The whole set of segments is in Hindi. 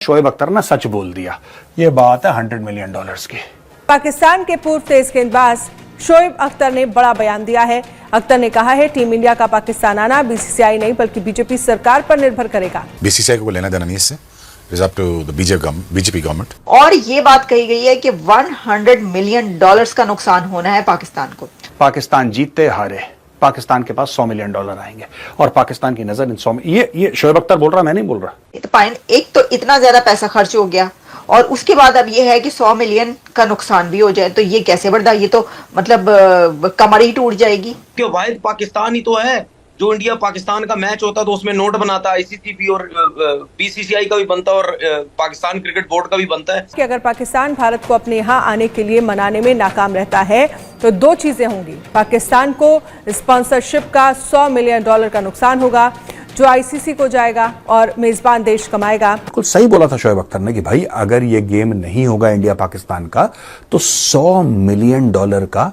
शोएब अख्तर ने सच बोल दिया। ये बात है $100 मिलियन की। पाकिस्तान के पूर्व तेज गेंदबाज शोएब अख्तर ने बड़ा बयान दिया है। अख्तर ने कहा है टीम इंडिया का पाकिस्तान आना बीसीसीआई नहीं बल्कि बीजेपी सरकार पर निर्भर करेगा। बीसीसीआई को लेना देना नहीं इससे, it's up to the BJP government. और ये बात कही गई है कि $100 मिलियन का नुकसान होना है पाकिस्तान को। पाकिस्तान जीतते हारे पाकिस्तान के पास $100 मिलियन आएंगे और पाकिस्तान की नजर इन 100 ये शोएब अख्तर बोल रहा, मैं नहीं बोल रहा। एक तो इतना ज्यादा पैसा खर्च हो गया और उसके बाद अब ये है कि 100 मिलियन का नुकसान भी हो जाए तो ये कैसे बढ़ता, ये तो मतलब कमर ही टूट जाएगी। क्यों वाहिद पाकिस्तान ही तो है जो इंडिया पाकिस्तान का मैच होता तो उसमें नोट बनाता, आईसीसीबी और बीसीसीआई का भी बनता और पाकिस्तान क्रिकेट बोर्ड का भी बनता है कि अगर पाकिस्तान भारत को अपने यहाँ आने के लिए मनाने में नाकाम रहता है तो दो चीजें होंगी। पाकिस्तान को स्पॉन्सरशिप का $100 मिलियन का नुकसान होगा जो आईसीसी को जाएगा और मेजबान देश कमाएगा। बिल्कुल सही बोला था शोएब अख्तर ने कि भाई अगर ये गेम नहीं होगा इंडिया पाकिस्तान का तो $100 मिलियन का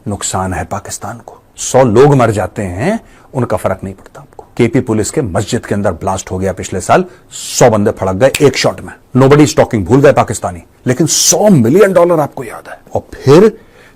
नुकसान है पाकिस्तान को। 100 लोग मर जाते हैं, उनका फर्क नहीं पड़ता आपको। केपी पुलिस के मस्जिद के अंदर ब्लास्ट हो गया पिछले साल, 100 बंदे फड़क गए एक शॉट में। नोबडी स्टॉकिंग भूल गए पाकिस्तानी, लेकिन $100 मिलियन आपको याद है। और फिर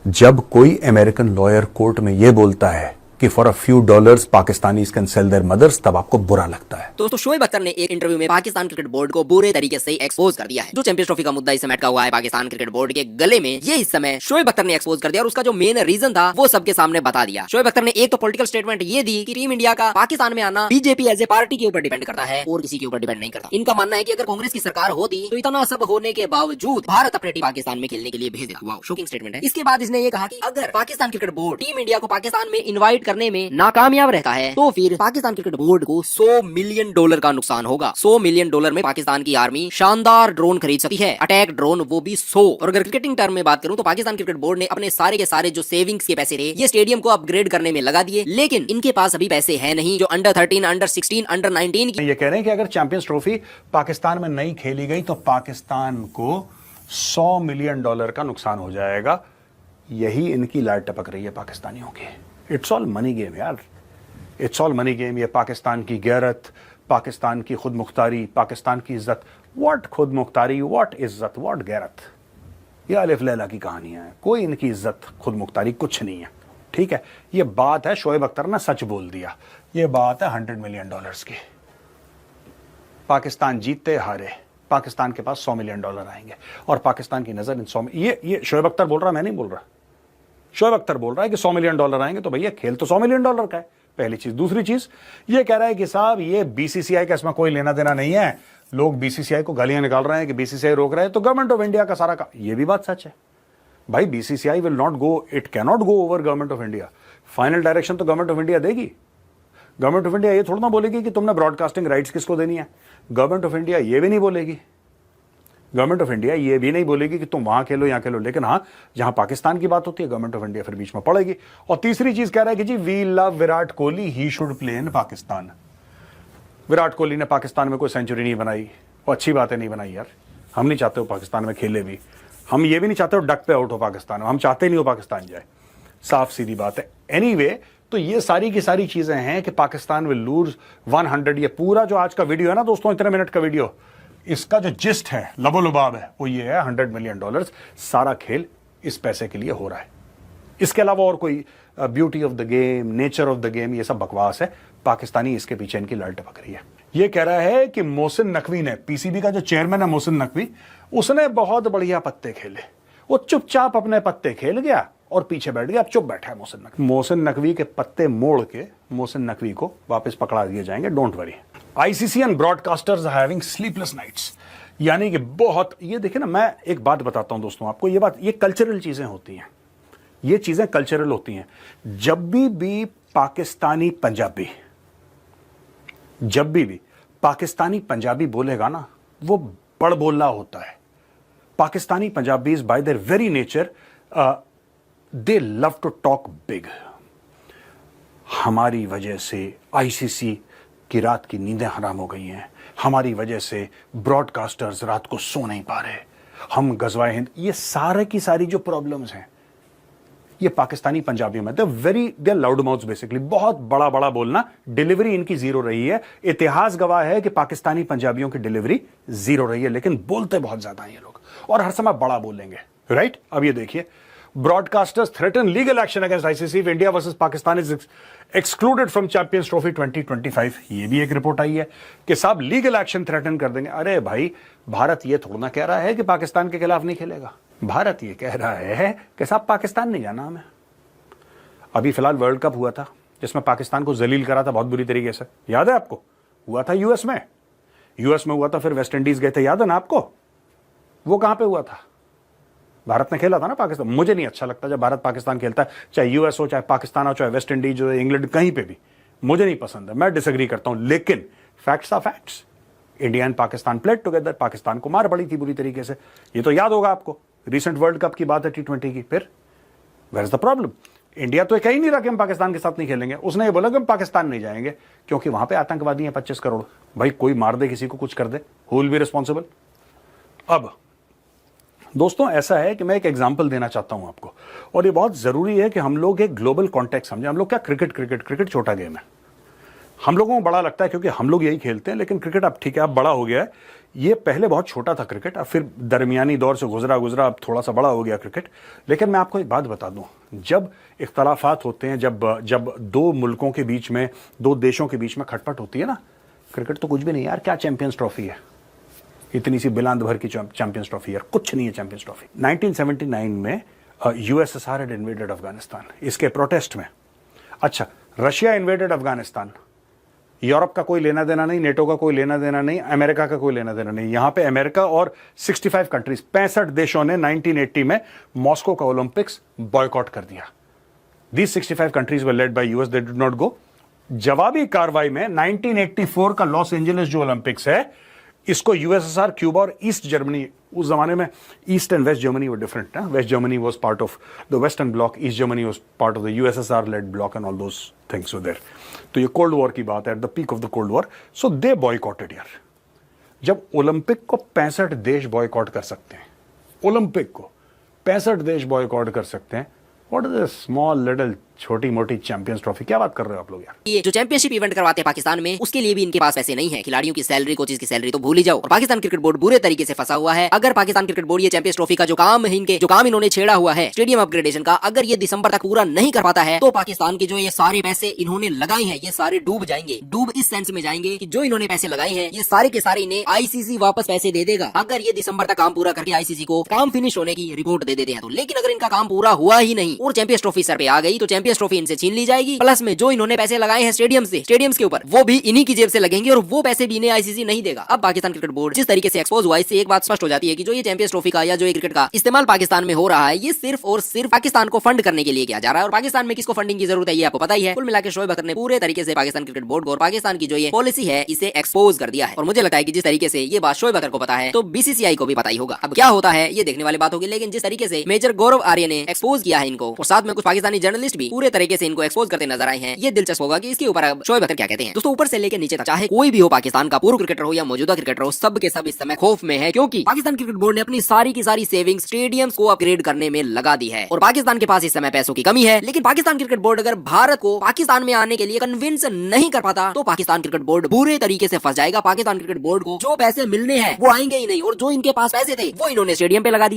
जब कोई अमेरिकन लॉयर कोर्ट में यह बोलता है कि for a few dollars Pakistanis can sell their mothers, तब आपको बुरा लगता है। दोस्तों शोएब अख्तर ने एक इंटरव्यू में पाकिस्तान क्रिकेट बोर्ड को बुरे तरीके से एक्सपोज कर दिया है। जो चैंपियंस ट्रॉफी का मुद्दा इस समय अटका हुआ है पाकिस्तान क्रिकेट बोर्ड के गले में, ये इस समय शोएब अख्तर ने एक्सपोज कर दिया और उसका जो मेन रीजन था वो सबके सामने बता दिया। शोएब अख्तर ने एक तो पॉलिटिकल स्टेटमेंट ये दी कि टीम इंडिया का पाकिस्तान में आना बीजेपी एज ए पार्टी के ऊपर डिपेंड करता है और किसी के ऊपर डिपेंड नहीं करता। इनका मानना है कि अगर कांग्रेस की सरकार होती तो इतना सब होने के बावजूद भारत अपने टीम पाकिस्तान में खेलने के लिए भेज देगा। वाओ, शॉकिंग स्टेटमेंट है। इसके बाद इसने ये कहा कि अगर Pakistan cricket board team India को पाकिस्तान में इन्वाइट करने में कामयाब रहता है तो फिर पाकिस्तान क्रिकेट बोर्ड को $100 मिलियन का नुकसान होगा। $100 मिलियन में पाकिस्तान की आर्मी शानदार ड्रोन खरीद सकती है, अटैक ड्रोन, वो भी 100। और अगर क्रिकेटिंग टर्म में बात करूं तो पाकिस्तान क्रिकेट बोर्ड ने अपने सारे के सारे जो सेविंग्स के पैसे थे ये स्टेडियम को अपग्रेड करने में लगा दिए, लेकिन इनके पास अभी पैसे हैं नहीं जो अंडर 13, अंडर 16, अंडर 19 की। ये कह रहे हैं कि अगर चैंपियंस ट्रॉफी पाकिस्तान में नहीं खेली गई तो पाकिस्तान को $100 मिलियन का नुकसान हो जाएगा। यही इनकी लाट टपक रही है पाकिस्तानियों की। इट्स ऑल मनी गेम यार, इट्स ऑल मनी गेम। ये पाकिस्तान की गैरत, पाकिस्तान की खुद मुख्तारी, पाकिस्तान की इज्जत। व्हाट खुद मुख्तारी, व्हाट इज्जत, व्हाट गैरत, ये अलिफ लैला की कहानियां हैं। कोई इनकी इज्जत खुद मुख्तारी कुछ नहीं है, ठीक है। ये बात है शोएब अख्तर ने सच बोल दिया। ये बात है $100 मिलियन की। पाकिस्तान जीतते हारे पाकिस्तान के पास $100 मिलियन आएंगे और पाकिस्तान की नजर इन 100 ये शोएब अख्तर बोल रहा, मैं नहीं बोल रहा। शोएब अख्तर बोल रहा है कि $100 मिलियन आएंगे तो भैया खेल तो $100 मिलियन का है, पहली चीज। दूसरी चीज ये कह रहा है कि साहब ये बीसीसीआई का इसमें कोई लेना देना नहीं है। लोग बीसीसीआई को गालियां निकाल रहे हैं कि बीसीसीआई रोक रहा है, तो गवर्नमेंट ऑफ इंडिया का सारा ये भी बात सच है भाई। BCCI will not go, it can not go over government of India. Final direction तो गवर्नमेंट ऑफ इंडिया देगी। गवर्नमेंट ऑफ इंडिया ये थोड़ा ना बोलेगी कि तुमने ब्रॉडकास्टिंग राइट्स किसको देनी है। गवर्नमेंट ऑफ इंडिया ये भी नहीं बोलेगी। गवर्नमेंट ऑफ इंडिया ये भी नहीं बोलेगी कि तुम वहां खेलो यहाँ खेलो, लेकिन हाँ जहां पाकिस्तान की बात होती है गवर्नमेंट ऑफ इंडिया फिर बीच में पड़ेगी। और तीसरी चीज कह रहा है कि जी we love Virat Kohli, he should play in Pakistan. Virat Kohli ने पाकिस्तान में कोई सेंचुरी नहीं बनाई, और अच्छी बातें नहीं बनाई यार। हम नहीं चाहते हो पाकिस्तान में खेले भी, हम ये भी नहीं चाहते हो डक पे आउट हो पाकिस्तान, हम चाहते नहीं हो पाकिस्तान जाए, साफ सीधी बात है। एनीवे तो ये सारी की सारी चीजें हैं कि पाकिस्तान विल लूज 100। ये पूरा जो आज का वीडियो है ना दोस्तों, इतने मिनट का वीडियो, इसका जो जिस्ट है, लबोलुबाब है, वो ये है $100 मिलियन। सारा खेल इस पैसे के लिए हो रहा है। इसके अलावा और कोई beauty of the game, nature of the game, ये सब बकवास है। पाकिस्तानी इसके पीछे इनकी लाल टपक रही है। ये कह रहा है कि मोहसिन नकवी ने, पीसीबी का जो चेयरमैन है मोहसिन नकवी, उसने बहुत बढ़िया पत्ते खेले। वो चुपचाप अपने पत्ते खेल गया और पीछे बैठ गया, अब चुप बैठा है मोहसिन नकवी। मोहसिन नकवी के पत्ते मोड़ के मोहसिन नकवी को वापस पकड़ा दिए जाएंगे, don't worry. ICC and broadcasters are having sleepless nights, यानी कि बहुत, ये देखिए ना, मैं एक बात बताता हूं दोस्तों आपको, ये बात, ये कल्चरल चीजें होती हैं, ये चीजें कल्चरल होती हैं। जब भी पाकिस्तानी पंजाबी, जब भी पाकिस्तानी पंजाबी बोलेगा ना, वो बड़ बोला होता है। Pakistani Punjabis by their very nature they love to talk big. हमारी वजह से आईसीसी की रात की नींदें हराम हो गई हैं, हमारी वजह से ब्रॉडकास्टर्स रात को सो नहीं पा रहे, हम गजवाए हिंद, ये सारे की सारी जो प्रॉब्लम्स हैं ये पाकिस्तानी पंजाबियों में दे लाउड माउथ्स बेसिकली, बहुत बड़ा बड़ा बोलना, डिलीवरी इनकी जीरो रही है। इतिहास गवाह है कि पाकिस्तानी पंजाबियों की डिलीवरी जीरो रही है, लेकिन बोलते बहुत ज्यादा हैं ये लोग और हर समय बड़ा बोलेंगे, राइट। अब ये देखिए, broadcasters threaten legal action against ICC if India versus Pakistan is excluded from champions trophy 2025। ये भी एक रिपोर्ट आई है कि साहब लीगल एक्शन थ्रेटन कर देंगे। अरे भाई, भारत ये थोड़ा ना कह रहा है कि पाकिस्तान के खिलाफ नहीं खेलेगा, भारत ये कह रहा है कि साहब पाकिस्तान नहीं जाना हमें। अभी फिलहाल वर्ल्ड कप हुआ था जिसमें पाकिस्तान को जलील करा था बहुत बुरी तरीके से, याद है आपको? हुआ था यूएस में हुआ था, फिर वेस्ट इंडीज गए थे, याद है ना आपको? वो कहां पे हुआ था? भारत ने खेला था ना पाकिस्तान। मुझे नहीं अच्छा लगता जब भारत पाकिस्तान खेलता है, चाहे यूएस हो, चाहे पाकिस्तान हो, चाहे वेस्ट इंडीज हो, इंग्लैंड, कहीं पे भी मुझे नहीं पसंद है, मैं डिसएग्री करता हूं। लेकिन facts are facts. India and Pakistan played together, Pakistan को मार पड़ी थी बुरी तरीके से, ये तो याद होगा आपको। रिसेंट वर्ल्ड कप की बात है, T20 की। फिर where is the problem? India तो कह ही नहीं रहा कि हम पाकिस्तान के साथ नहीं खेलेंगे, उसने ये बोला कि हम पाकिस्तान नहीं जाएंगे क्योंकि वहां पे आतंकवादी हैं 25 करोड़। भाई कोई मार दे, किसी को कुछ कर दे, हु विल बी रिस्पॉन्सिबल? अब दोस्तों ऐसा है कि मैं एक एग्जांपल देना चाहता हूं आपको, और ये बहुत जरूरी है कि हम लोग एक ग्लोबल कॉन्टेक्स्ट समझें। हम लोग क्या क्रिकेट छोटा गेम है, हम लोगों को बड़ा लगता है क्योंकि हम लोग यही खेलते हैं, लेकिन क्रिकेट अब ठीक है, अब बड़ा हो गया है। ये पहले बहुत छोटा था क्रिकेट, अब फिर दरमियानी दौर से गुजरा अब थोड़ा सा बड़ा हो गया क्रिकेट। लेकिन मैं आपको एक बात बता दूं, जब इख्तलाफात होते हैं, जब दो मुल्कों के बीच में, दो देशों के बीच में खटपट होती है ना, क्रिकेट तो कुछ भी नहीं यार। क्या चैंपियंस ट्रॉफी है, इतनी सी बिलांद भर की चैंपियंस ट्रॉफी यार, कुछ नहीं है चैंपियंस ट्रॉफी। 1979 में यूएसएसआर हैड इन्वेडेड अफगानिस्तान, इसके प्रोटेस्ट में। अच्छा, रशिया इन्वेडेड अफगानिस्तान, यूरोप का कोई लेना देना नहीं, नेटो का कोई लेना देना नहीं, अमेरिका का कोई लेना देना नहीं। यहां पे अमेरिका और 65 कंट्रीज, 65 देशों ने 1980 में मॉस्को का ओलंपिक्स बॉयकॉट कर दिया। These 65 countries were led by US, they did not go. जवाबी कार्रवाई में 1984 का लॉस एंजलिस जो ओलंपिक्स है, इसको यूएसएसआर, क्यूबा और ईस्ट जर्मनी, उस जमाने में East and West Germany were different ना, West Germany was part of the western bloc, East Germany was part of the USSR led bloc and all those things were there. तो ये कोल्ड वॉर की बात है, at the peak of the cold war, so they boycotted यार। जब ओलंपिक को 65 देश बॉयकॉट कर सकते हैं, ओलंपिक को 65 देश बॉयकॉट कर सकते हैं, व्हाट इज स्मॉल लिटिल छोटी मोटी चैंपियंस ट्रॉफी, क्या बात कर रहे हो आप लोग यार? ये जो चैंपियनशिप इवेंट करवाते हैं पाकिस्तान में, उसके लिए भी इनके पास पैसे नहीं है। खिलाड़ियों की सैलरी, कोचेस की सैलरी तो भूल ही जाओ। और पाकिस्तान क्रिकेट बोर्ड बुरे तरीके से फंसा हुआ है। अगर पाकिस्तान क्रिकेट बोर्ड ये चैंपियंस ट्रॉफी का जो काम इन्होंने छेड़ा हुआ है, स्टेडियम अपग्रेडेशन का, अगर ये दिसंबर तक पूरा नहीं कर पाता है, तो पाकिस्तान के जो ये सारे पैसे इन्होंने लगाए हैं, ये सारे डूब जाएंगे। डूब इस सेंस में जाएंगे कि जो इन्होंने पैसे लगाए हैं, ये सारे के सारे इन्हें आईसीसी वापस पैसे दे देगा, अगर ये दिसंबर तक काम पूरा करके आईसीसी को काम फिनिश होने की रिपोर्ट दे देते हैं तो। लेकिन अगर इनका काम पूरा हुआ ही नहीं और चैंपियंस ट्रॉफी सर पे आ गई, तो चैंपियंस ट्रॉफी इनसे छीन ली जाएगी। प्लस में जो इन्होंने पैसे लगाए हैं स्टेडियम्स के ऊपर, वो भी इन्हीं की जेब से लगेंगे और वो पैसे भी इन्हें आईसीसी नहीं देगा। अब पाकिस्तान क्रिकेट बोर्ड जिस तरीके से एक्सपोज हुआ, इससे एक बात स्पष्ट हो जाती है कि जो ये चैंपियंस ट्रॉफी का या जो ये क्रिकेट का इस्तेमाल पाकिस्तान में हो रहा है, ये सिर्फ और सिर्फ पाकिस्तान को फंड करने के लिए किया जा रहा है। और पाकिस्तान में किसको फंडिंग की जरूरत है, ये आपको पता ही है। कुल मिलाकर शोएब अख्तर ने पूरे तरीके से पाकिस्तान क्रिकेट बोर्ड को और पाकिस्तान की जो ये पॉलिसी है, इसे एक्सपोज कर दिया है। और मुझे लगता है कि जिस तरीके से ये बात शोएब अख्तर को पता है, तो बीसीसीआई को भी पता ही होगा। अब क्या होता है ये देखने वाली बात होगी, लेकिन जिस तरीके से मेजर गौरव आर्य ने एक्सपोज किया है इनको, और साथ में कुछ पाकिस्तानी जर्नलिस्ट भी पूरे तरीके से इनको एक्सपोज करते नजर आए हैं, ये दिलचस्प होगा कि इसके ऊपर अब शोएब अख्तर क्या कहते हैं। दोस्तों, ऊपर से लेकर नीचे तक, चाहे कोई भी हो, पाकिस्तान का पूर्व क्रिकेटर हो या मौजूदा क्रिकेटर हो, सब के सब इस समय खौफ में है, क्योंकि पाकिस्तान क्रिकेट बोर्ड ने अपनी सारी की सारी सेविंग स्टेडियम्स को अपग्रेड करने में लगा दी है। और पाकिस्तान के पास इस समय पैसों की कमी है। लेकिन पाकिस्तान क्रिकेट बोर्ड अगर भारत को पाकिस्तान में आने के लिए कन्विंस नहीं कर पाता, तो पाकिस्तान क्रिकेट बोर्ड बुरे तरीके से फंस जाएगा। पाकिस्तान क्रिकेट बोर्ड को जो पैसे मिलने हैं वो आएंगे ही नहीं, और जो इनके पास पैसे थे वो इन्होंने स्टेडियम पे लगा दिए।